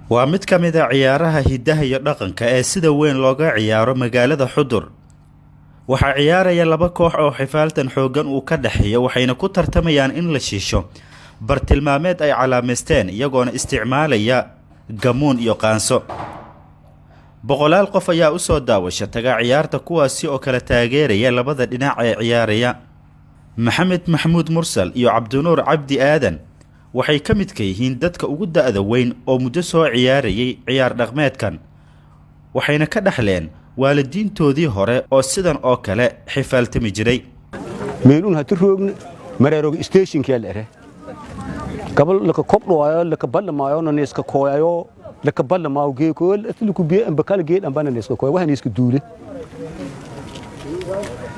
waa mid ka mid ah ciyaaraha hidaha iyo dhaqanka ee sida weyn looga ciyaaro magaalada Xudur. Waxaa ciyaaraya laba koox oo xifaaltan xoogan uu ka dhaxeeyo waxayna ku tartamayaan in la shiisho bartilmaameed ay calaameysteen iyagoona isticmaalaya gamuun iyo qaanso. boqolaal qof ayaa u soo daawasha taga ciyaarta kuwaasi oo kala taageeraya labada dhinac ee ciyaaraya. Maxamed Maxamuud Mursal iyo Cabdinuur Cabdi Aadan waxay ka mid ka yihiin dadka ugu da'da weyn oo muddo soo ciyaarayay ciyaar dhaqameedkan, waxayna ka dhaxleen waalidiintoodii hore oo sidan oo kale xifaaltami jiray. meelun hatu roogna mareerog station kale ere qabal la ka kobdhaayo la ka ballamaayo neeska kooyayo la ka ballamaayo geekool atluku biye amba kala geed amba neeska kooy waxaan iska duule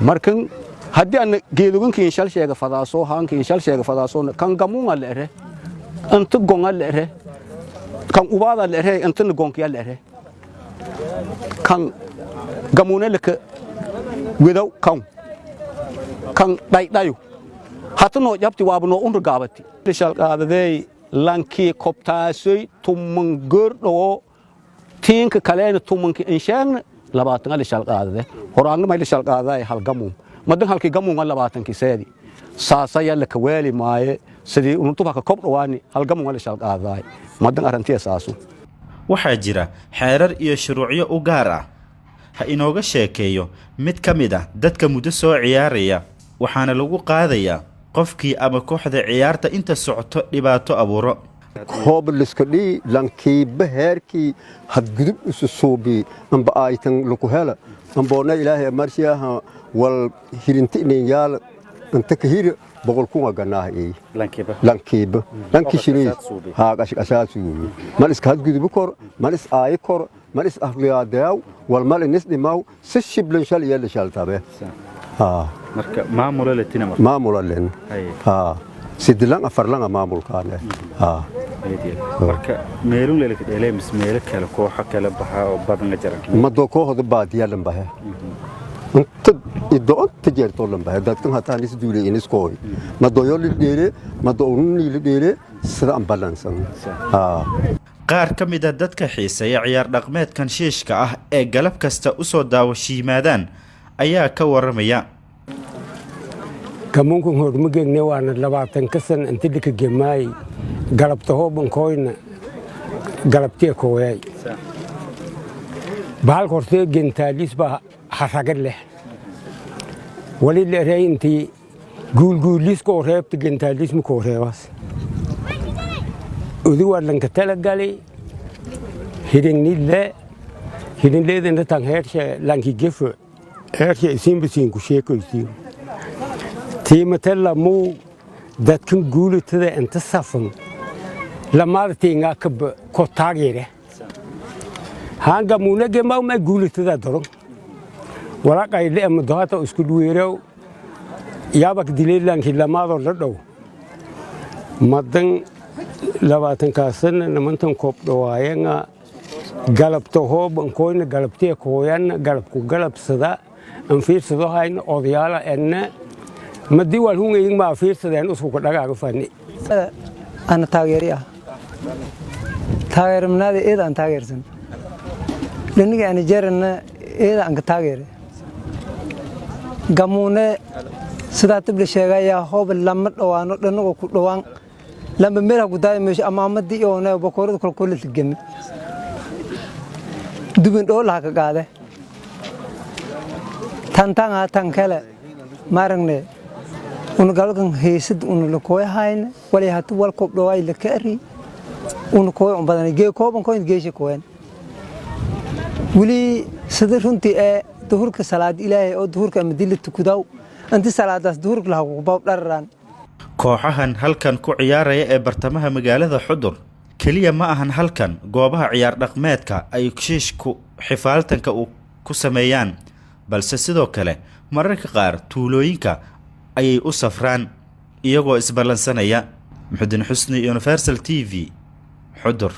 markan haddii aan geedogankiin shal sheega fadaaso haankiin shal sheega fadaaso kan gamuun la ere anta gonga la ere kan ubaada la ere anta gonkiya la ere kan gamuun la ka widaw kan daydayo hatta no jabti waabno gaabati shal qaadaday lanki koptaasoy tumman gordo tiinka kaleena tummanki inshaan labaatan la shal qaadade horaanna ma la shal qaaday hal gamuun madan halkii gamuun 20 kiseedi saasaya la ka weeli maaye sidii uu tuba ka kobdhawaani hal gamuun la shal qaaday madan arantii saasu waxaa jira xeerar iyo shuruucyo u gaar ah ha inooga sheekeeyo mid ka mid ah dadka muddo soo ciyaaraya waxaana lagu qaadayaa qofkii ama kooxda ciyaarta inta socoto dhibaato abuuro. hoob liska dhii lankii baheerkii had gudub isu suubi amba aytan lagu hela amboona ilaahay marshiyaha wal hirintiin yaal anta ka hir boqol ku ganaahay lankiiba shini ha qashqashaatu mal iska had gudub kor mal is ay kor mal is ahliyaadaw wal mal nis dhimaw si shiblan shal yeel shal tabe marka maamula leetina maamula leen sidlan afarlan maamulkaane marka meelun leelka dheeleemis meel kale kooxa kale baxa oo badan jaran ma doo kooxda baadiya lambaha inta idoo tajeerto lambaha dadkan hataa nis duulay inis kooy ma doo yoli dheere ma doo unni dheere sida ambalansan qaar ka mid ah dadka xiiseeya ciyaar dhaqameedkan shiishka ah ee galab kasta u soo daawashiimaadaan ayaa ka waramaya. gamuunku horma geegne waana 20 ka san inta dhika geemay galabta hooban kooyna galabtii kooyay bahal kortee gentaalis ba haraga leh wali leeyahay intii guulguulis ko reebta gentaalis ma ko reebas udu walan ka tala galay hidin leedan tan heershe lanki gefo heershe simbisin ku sheekoysii tiimatella mu dadkan guulatada inta safan lamaadtiinga ka ko taageere hanga muunage ma guulatada daro wala qayle ama dohata isku duweerow yaabak dileelanki lamaado la dhow madan 20 ka san namantan koob dhawaayanga galabta hooban kooyna galabtee kooyan galabku galabsada an fiirsado hayn odayaala enna madii wal hungaying ma fiirsadeen usku ka dhagaaga fani ana taageeriya taageermanaada eedan taageersan dhiniga ana jeerna eedan ka taageere gamuune sida tibli sheegaya hoob lama dhawaano dhanago ku dhawaan lama meel ku daameesh amaamadii oo na boqorada kulkul tigami dubin dhoolaha ka qaade tantanga tankale marangne un galkan heesid un la kooyahayn wali hatu wal koob dhawaay la kaari un kooy on badan gee kooban kooy geesha kooyan wali sida runtii ee duhurka salaad ilaahay oo duhurka madil tukudaw anti salaadaas duhurka la ku baab dharran kooxahan halkan ku ciyaaraya ee bartamaha magaalada Xudur kaliya ma ahan halkan goobaha ciyaar dhaqameedka ay shiishku xifaaltanka ku sameeyaan balse sidoo kale mararka qaar tuulooyinka ayay u safraan iyagoo isbalansanaya. Muxuddin Xusni, Universal TV, Xudur.